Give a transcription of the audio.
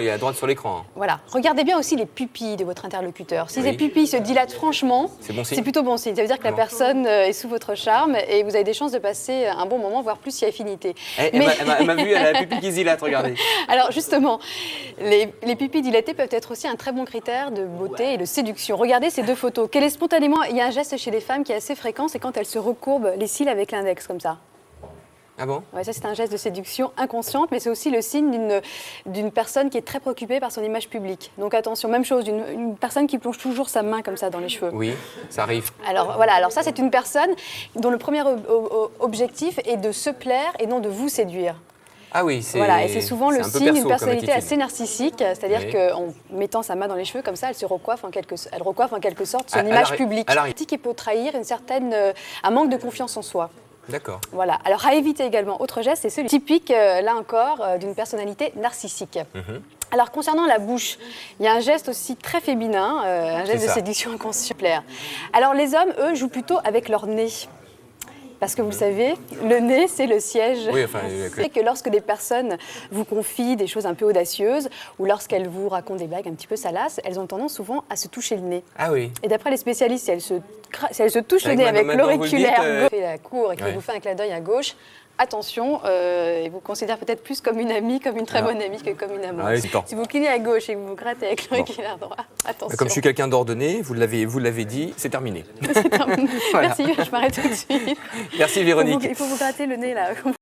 Il est à droite sur l'écran. Voilà. Regardez bien aussi les pupilles de votre interlocuteur. Si Oui. ces pupilles se dilatent franchement, C'est bon signe. c'est plutôt bon signe. Ça veut dire que la personne est sous votre charme et vous avez des chances de passer un bon moment, voire plus si affinité. Elle m'a vu, elle a la pupille qui se dilate, regardez. Alors justement, les pupilles dilatées peuvent être aussi un très bon critère de beauté et de séduction. Regardez ces deux photos. Quel est spontanément, il y a un geste chez les femmes qui est assez fréquent, c'est quand elles se recourbent les cils avec l'index comme ça. Ah bon? Ouais, ça c'est un geste de séduction inconsciente, mais c'est aussi le signe d'une personne qui est très préoccupée par son image publique. Donc attention, même chose, une personne qui plonge toujours sa main comme ça dans les cheveux. Oui, ça arrive. Alors voilà, alors ça c'est une personne dont le premier objectif est de se plaire et non de vous séduire. Ah oui, c'est Voilà, et c'est souvent le un peu signe perso d'une comme personnalité attitude. assez narcissique, c'est-à-dire Oui. qu'en mettant sa main dans les cheveux comme ça, elle recoupe en quelque sorte son Elle image arri- publique. elle arrive. Qui peut trahir un manque de confiance en soi. D'accord. Voilà. Alors à éviter également, autre geste, c'est celui typique, là encore, d'une personnalité narcissique. Alors concernant la bouche, il y a un geste aussi très féminin, un geste C'est de ça. séduction inconsciente. Alors les hommes, eux, jouent plutôt avec leur nez. Parce que vous le savez, le nez, c'est le siège. Oui, enfin, C'est que lorsque des personnes vous confient des choses un peu audacieuses ou lorsqu'elles vous racontent des blagues un petit peu salaces, elles ont tendance souvent à se toucher le nez. Ah oui. Et d'après les spécialistes, si elles se touchent le Avec nez avec maintenant, vous le l'auriculaire dites, gauche et la cour et qu'elle ouais. vous fait un clin d'œil à gauche, attention, ils vous considèrent peut-être plus comme une amie, comme une très bonne amie que comme une amante. Ah oui, c'est temps. Si vous clignez à gauche et que vous vous grattez avec l'auriculaire droit, attention. Comme je suis quelqu'un d'ordonné, vous l'avez dit, c'est terminé. C'est terminé. Voilà. Merci, je m'arrête tout de suite. Merci Véronique. Il faut vous gratter le nez là.